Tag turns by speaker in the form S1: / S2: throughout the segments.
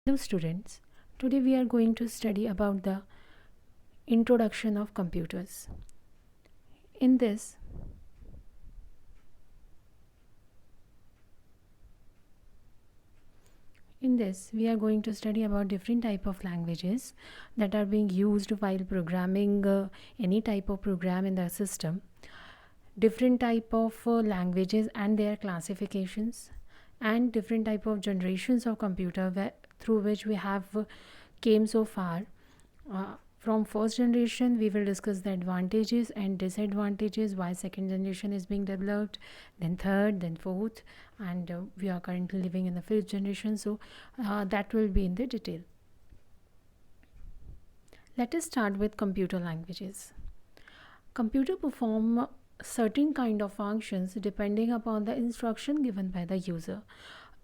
S1: Hello students, today we are going to study about the introduction of computers. In this, we are going to study about different type of languages that are being used while programming any type of program in the system, different type of languages and their classifications, and different type of generations of computer through which we have came so far. From first generation, we will discuss the advantages and disadvantages, why second generation is being developed, then third, then fourth, and we are currently living in the fifth generation. So that will be in the detail. Let us start with computer languages. Computer perform certain kind of functions depending upon the instruction given by the user.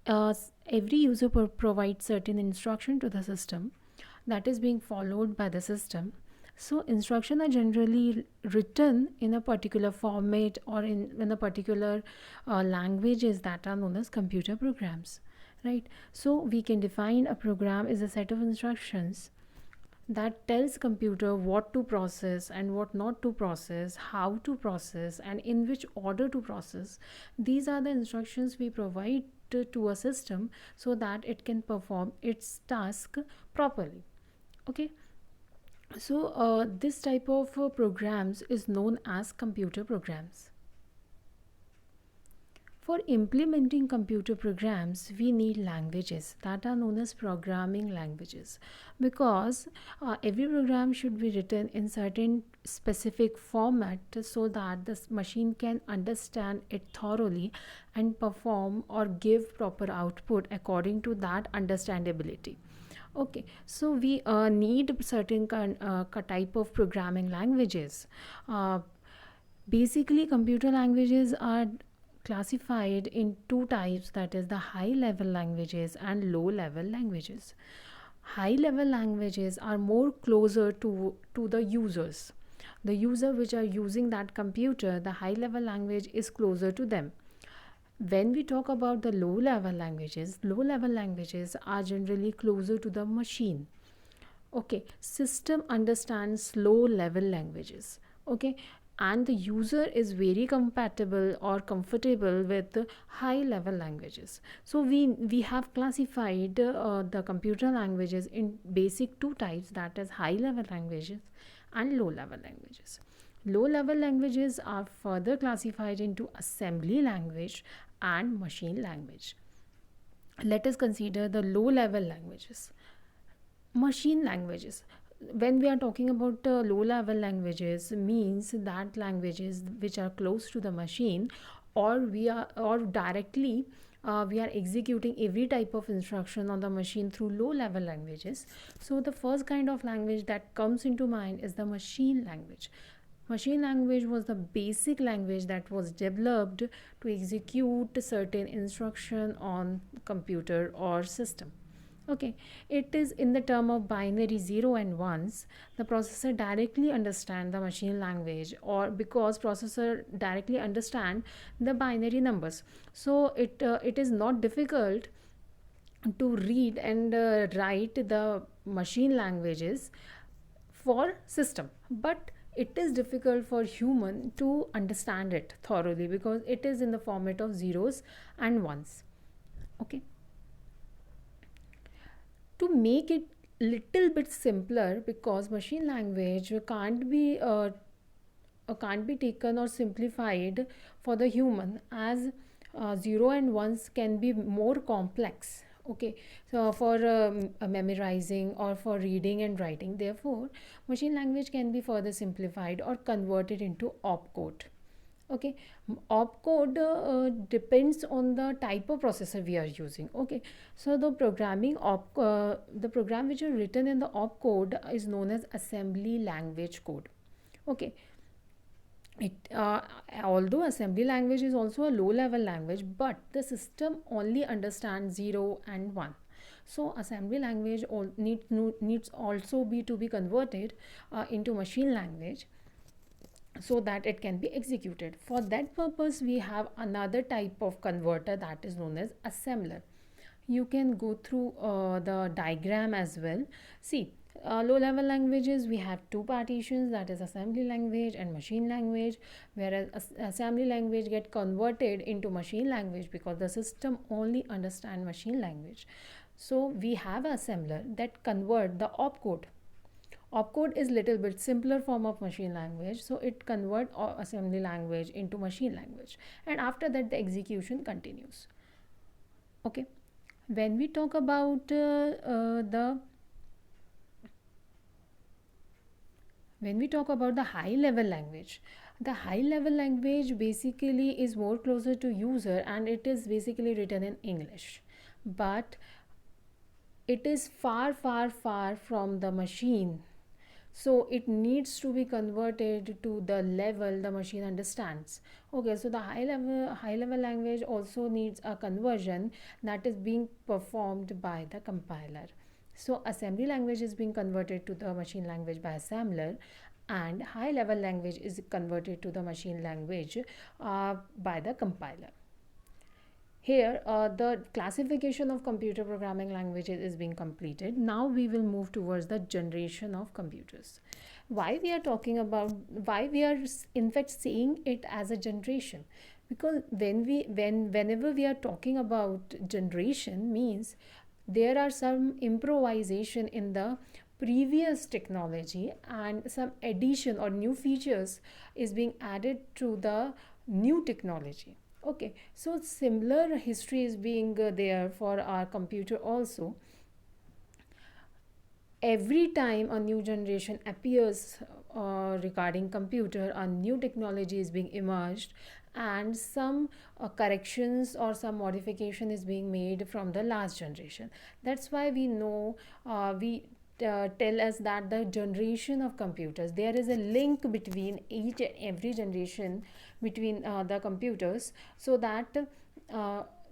S1: Every user provides certain instruction to the system that is being followed by the system. So instructions are generally written in a particular format or in a particular languages that are known as computer programs, right? So we can define a program as a set of instructions that tells computer what to process and what not to process, how to process, and in which order to process. These are the instructions we provide to a system so that it can perform its task properly. Okay, so this type of programs is known as computer programs. For implementing computer programs, we need languages that are known as programming languages, because every program should be written in certain specific format so that the machine can understand it thoroughly and perform or give proper output according to that understandability. Okay, so we need certain type of programming languages. Uh, Basically, computer languages are classified in two types, that is the high level languages and low level languages. High level languages are more closer to the users. The user which are using that computer, the high level language is closer to them. When we talk about the low level languages are generally closer to the machine. Okay, system understands low level languages. Okay, and the user is very compatible or comfortable with the high level languages. So we have classified the computer languages in basic two types, that is high level languages and low level languages. Low level languages are further classified into assembly language and machine language. Let us consider the low level languages. Machine languages, when we are talking about low level languages, means that languages which are close to the machine, or we are or directly we are executing every type of instruction on the machine through low level languages. So the first kind of language that comes into mind is the machine language. Machine language was the basic language that was developed to execute certain instruction on computer or system. Okay, it is in the term of binary 0 and 1s. The processor directly understand the machine language, or because processor directly understand the binary numbers. So it is not difficult to read and write the machine languages for system, but it is difficult for human to understand it thoroughly because it is in the format of zeros and ones. Okay, to make it little bit simpler, because machine language can't be taken or simplified for the human, as 0 and 1s can be more complex. Okay, so for memorizing or for reading and writing, therefore machine language can be further simplified or converted into opcode. Okay, opcode depends on the type of processor we are using. Okay, so the program which are written in the opcode is known as assembly language code. Okay, it although assembly language is also a low level language, but the system only understands 0 and 1. So assembly language needs also be to be converted into machine language so that it can be executed. For that purpose, we have another type of converter that is known as assembler. you can go through the diagram as well. See, low level languages, we have two partitions, that is assembly language and machine language, whereas assembly language get converted into machine language because the system only understand machine language. So we have assembler that convert the opcode. Opcode is little bit simpler form of machine language, so it convert assembly language into machine language, and after that the execution continues. Okay, when we talk about the when we talk about the high level language, the high level language basically is more closer to user, and it is basically written in English, but it is far far far from the machine, so it needs to be converted to the level the machine understands. Okay, so the high level language also needs a conversion that is being performed by the compiler. So assembly language is being converted to the machine language by assembler, and high level language is converted to the machine language by the compiler. Here, the classification of computer programming languages is being completed. Now we will move towards the generation of computers. Why we are in fact saying it as a generation? Because whenever we are talking about generation, means there are some improvisation in the previous technology, and some addition or new features is being added to the new technology. Okay, so similar history is being there for our computer also. Every time a new generation appears regarding computer, a new technology is being emerged, and some corrections or some modification is being made from the last generation. That's why we know, we tell us that the generation of computers, there is a link between each and every generation between the computers, so that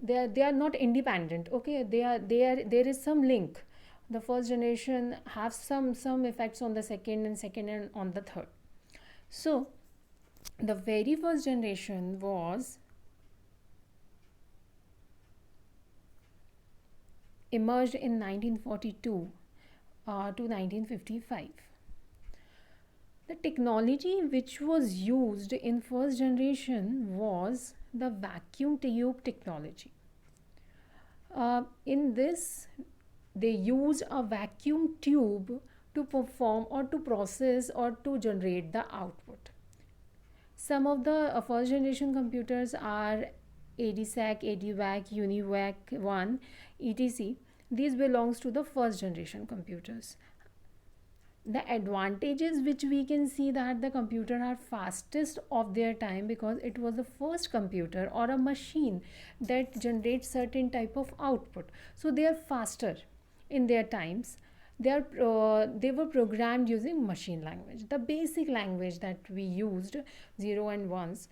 S1: they are not independent. Okay, there is some link. The first generation have some effects on the second, and second and on the third. So the very first generation was emerged in 1942 to 1955. The technology which was used in first generation was the vacuum tube technology. In this, they used a vacuum tube to perform or to process or to generate the output. Some of the first generation computers are ADSAC, ADVAC, UNIVAC 1, etc. These belongs to the first generation computers. The advantages which we can see, that the computer are fastest of their time because it was the first computer or a machine that generates certain type of output, so they are faster in their times. They were programmed using machine language, the basic language that we used, zero and ones.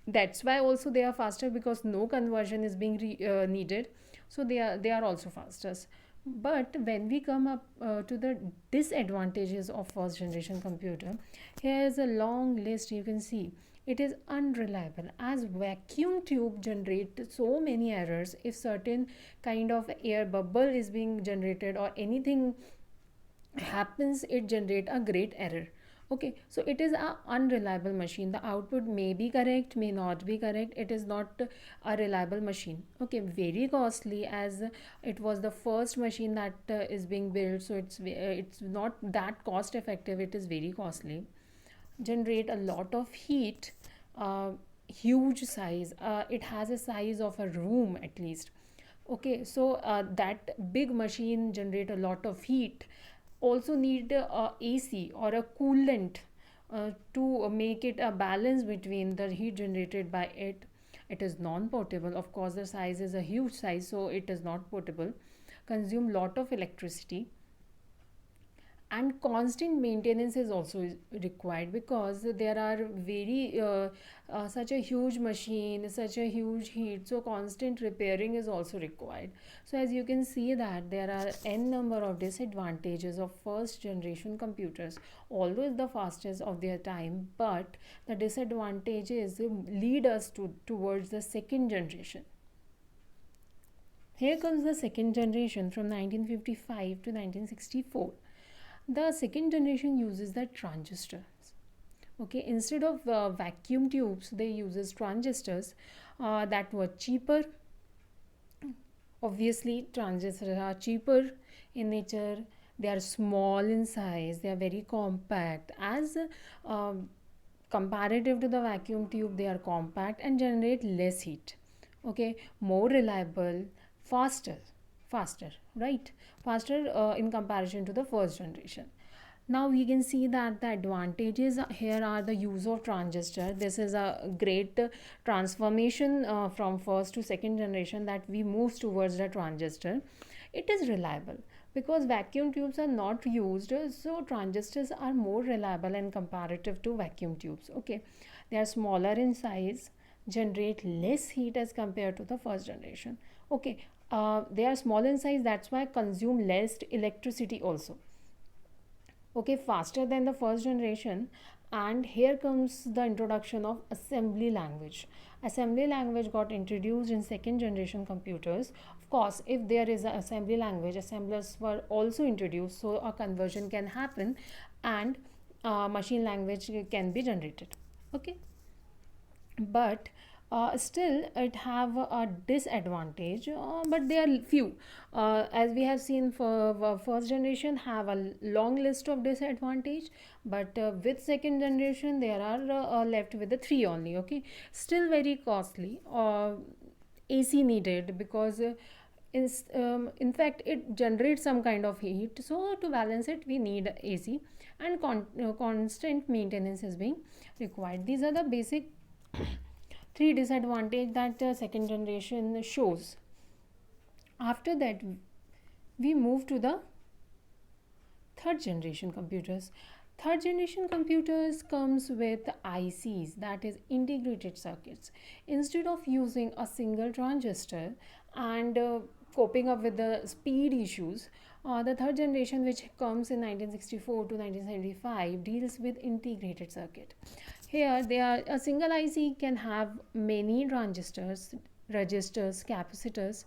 S1: That's why also they are faster, because no conversion is being needed, so they are also fastest. But when we come up to the disadvantages of first generation computer, here is a long list. You can see it is unreliable, as vacuum tube generate so many errors. If certain kind of air bubble is being generated or anything happens, it generate a great error. Okay, so it is a unreliable machine. The output may be correct, may not be correct. It is not a reliable machine. Okay, very costly, as it was the first machine that is being built, so it's not that cost effective. It is very costly, generate a lot of heat, uh, huge size. It has a size of a room at least. Okay, so that big machine generate a lot of heat, also need a AC or a coolant to make it a balance between the heat generated by it. It is non-portable. Of course, the size is a huge size, so it is not portable. Consume lot of electricity, and constant maintenance is also required, because there are very such a huge machine, such a huge heat, so constant repairing is also required. So as you can see that there are n number of disadvantages of first generation computers, although it's the fastest of their time, but the disadvantages lead us towards the second generation. Here comes the second generation from 1955 to 1964. The second generation uses the transistors. Okay, instead of vacuum tubes, they uses transistors that were cheaper. Obviously, transistors are cheaper in nature. They are small in size. They are very compact. As comparative to the vacuum tube, they are compact and generate less heat. Okay, more reliable, faster, faster, right? Faster in comparison to the first generation. Now we can see that the advantages here are the use of transistor. This is a great transformation from first to second generation, that we move towards the transistor. It is reliable because vacuum tubes are not used, so transistors are more reliable and comparative to vacuum tubes. Okay, they are smaller in size, generate less heat as compared to the first generation. Okay, they are small in size, that's why consume less electricity also. Okay, faster than the first generation. And here comes the introduction of assembly language. Assembly language got introduced in second generation computers. Of course, if there is an assembly language, assemblers were also introduced, so a conversion can happen, and machine language can be generated. Okay, but still it have a disadvantage, but they are few. As we have seen, for first generation have a long list of disadvantage, but with second generation there are left with the three only. Okay, still very costly. AC needed because in fact it generates some kind of heat, so to balance it we need AC, and constant maintenance is being required. These are the basic three disadvantage that second generation shows. After that, we move to the third generation computers. Third generation computers comes with ICs, that is integrated circuits. Instead of using a single transistor and coping up with the speed issues, the third generation, which comes in 1964 to 1975, deals with integrated circuit. Here they are, a single IC can have many transistors, registers, capacitors.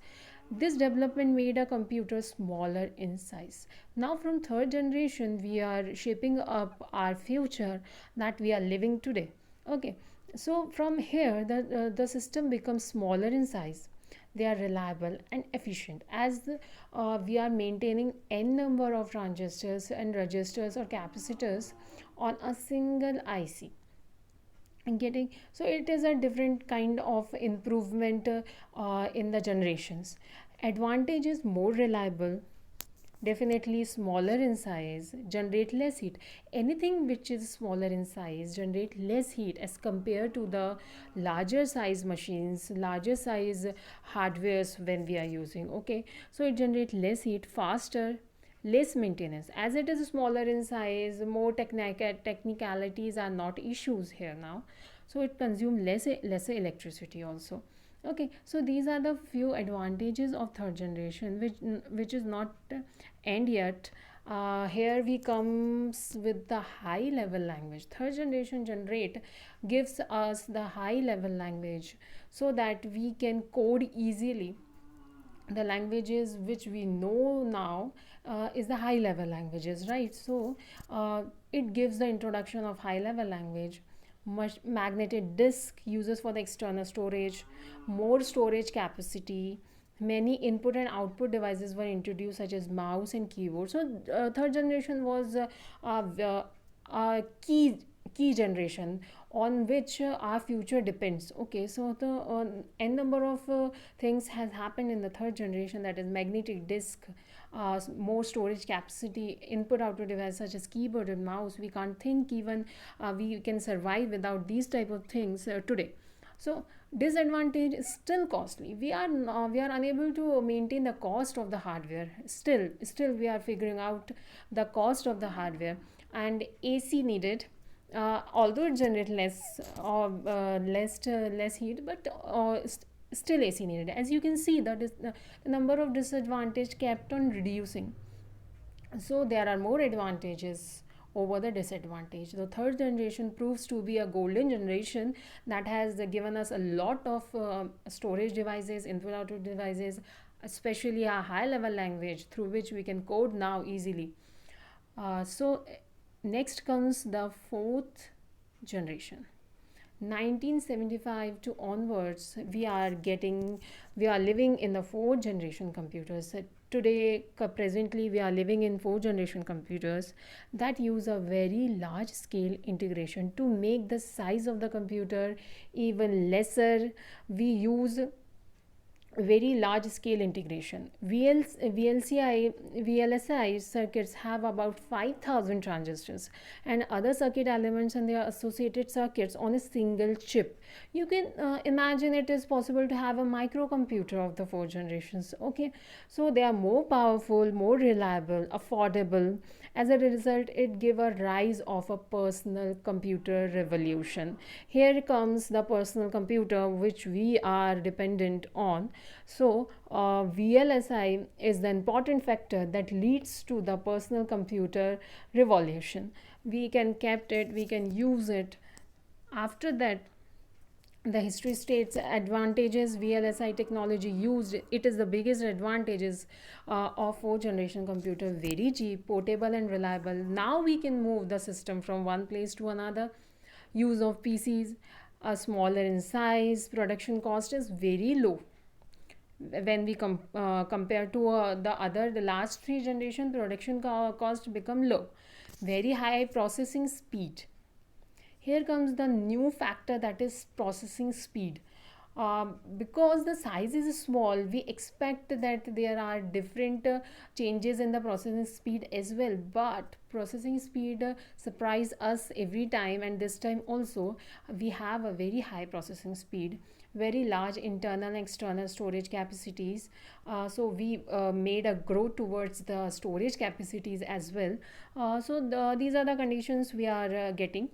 S1: This development made a computer smaller in size. Now from third generation we are shaping up our future that we are living today. Okay, so from here the system becomes smaller in size. They are reliable and efficient, as we are maintaining n number of transistors and registers or capacitors on a single IC. Getting, so it is a different kind of improvement in the generations. Advantage is more reliable, definitely smaller in size, generate less heat. Anything which is smaller in size generate less heat as compared to the larger size machines, larger size hardwares when we are using. Okay, so it generate less heat, faster, less maintenance. As it is smaller in size, more technicalities are not issues here now, so it consumes lesser electricity also. Okay, so these are the few advantages of third generation, which is not end yet. Here we comes with the high level language. Third generation generate gives us the high level language so that we can code easily. The languages which we know now is the high level languages, right? So it gives the introduction of high level language. Magnetic disk uses for the external storage, more storage capacity. Many input and output devices were introduced, such as mouse and keyboard. So third generation was a key generation on which our future depends. Okay, so the n number of things has happened in the third generation, that is magnetic disk, more storage capacity, input output device such as keyboard and mouse. We can't think even we can survive without these type of things today. So disadvantage is still costly. We are unable to maintain the cost of the hardware. Still we are figuring out the cost of the hardware. And AC needed, although it generates less heat, but still AC needed. As you can see, the number of disadvantage kept on reducing. So there are more advantages over the disadvantage. The third generation proves to be a golden generation that has given us a lot of storage devices, input output devices, especially a high level language through which we can code now easily. So next comes the fourth generation. 1975 to onwards, we are living in the fourth generation computers. Today, presently, we are living in fourth generation computers that use a very large scale integration to make the size of the computer even lesser. We use very large scale integration. VLSI circuits have about 5,000 transistors and other circuit elements and their associated circuits on a single chip. You can imagine it is possible to have a microcomputer of the four generations. Okay, so they are more powerful, more reliable, affordable. As a result, it gave a rise of a personal computer revolution. Here comes the personal computer which we are dependent on. So VLSI is the important factor that leads to the personal computer revolution. We can kept it, we can use it. After that, the history states advantages VLSI technology used. It is the biggest advantages of fourth generation computer. Very cheap, portable and reliable. Now we can move the system from one place to another. Use of PCs smaller in size. Production cost is very low when we compare to the last three generation. Production cost become low. Very high processing speed. Here comes the new factor, that is processing speed. Because the size is small, we expect that there are different changes in the processing speed as well, but processing speed surprise us every time, and this time also we have a very high processing speed, very large internal and external storage capacities. So we made a growth towards the storage capacities as well. These are the conditions we are getting.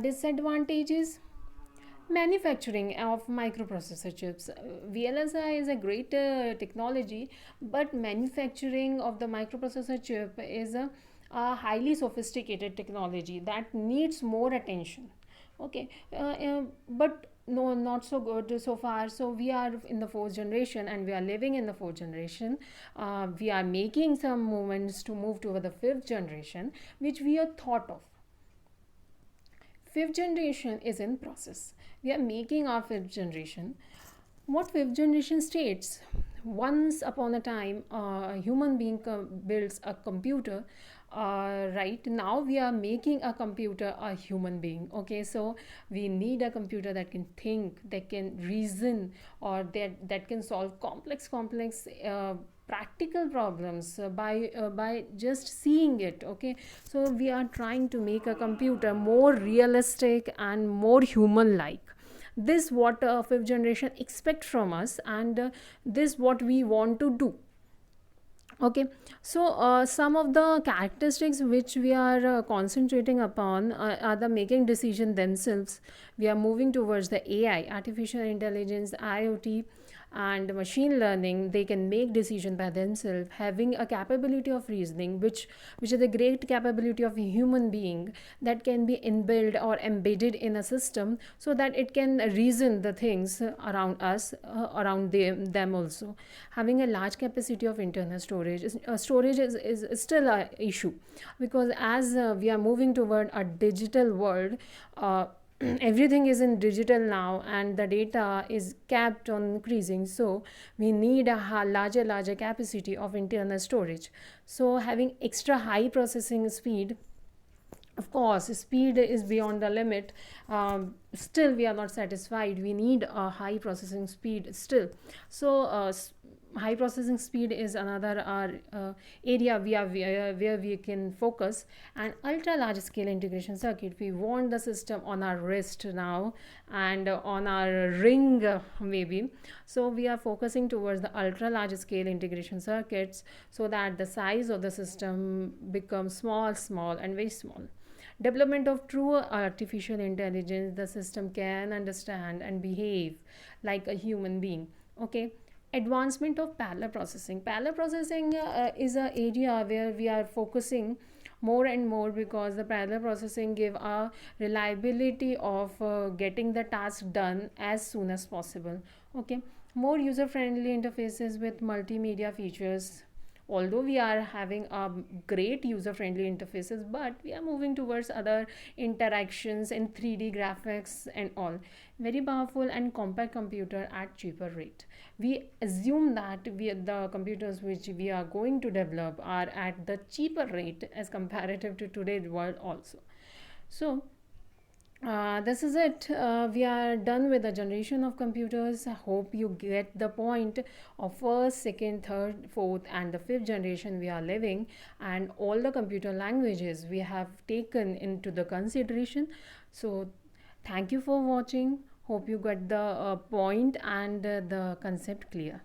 S1: Disadvantages: manufacturing of microprocessor chips. VLSI is a great technology, but manufacturing of the microprocessor chip is a highly sophisticated technology that needs more attention. Okay, but no, not so good so far. So we are in the fourth generation and we are living in the fourth generation. We are making some movements to move to the fifth generation, which we are thought of. Fifth generation is in process. We are making our fifth generation. What fifth generation states: once upon a time, a human being builds a computer. Right now, we are making a computer a human being. Okay, so we need a computer that can think, that can reason, or that can solve complex practical problems by just seeing it. Okay, so we are trying to make a computer more realistic and more human like. This what fifth generation expect from us, and this what we want to do. Okay, so some of the characteristics which we are concentrating upon are the making decision themselves. We are moving towards the AI, artificial intelligence, IoT, and machine learning. They can make decision by themselves, having a capability of reasoning, which is a great capability of a human being that can be inbuilt or embedded in a system, so that it can reason the things around us, around them also. Having a large capacity of internal storage is still a issue, because as we are moving toward a digital world, everything is in digital now and the data is capped on increasing, so we need a larger capacity of internal storage. So having extra high processing speed, of course speed is beyond the limit. Still we are not satisfied, we need a high processing speed still. So high processing speed is another area where we can focus. And ultra large scale integration circuit, we want the system on our wrist now and on our ring, maybe. So we are focusing towards the ultra large scale integration circuits, so that the size of the system becomes small and very small. Development of true artificial intelligence, the system can understand and behave like a human being. Okay, advancement of parallel processing. Parallel processing is an area where we are focusing more and more, because the parallel processing give a reliability of getting the task done as soon as possible. Okay, more user friendly interfaces with multimedia features. Although we are having a great user friendly interfaces, but we are moving towards other interactions in 3D graphics and all. Very powerful and compact computer at cheaper rate. We assume that the computers which we are going to develop are at the cheaper rate as comparative to today's world also. So this is it. We are done with the generation of computers. I hope you get the point of first, second, third, fourth, and the fifth generation we are living, and all the computer languages we have taken into the consideration. So, thank you for watching. Hope you got the point and the concept clear.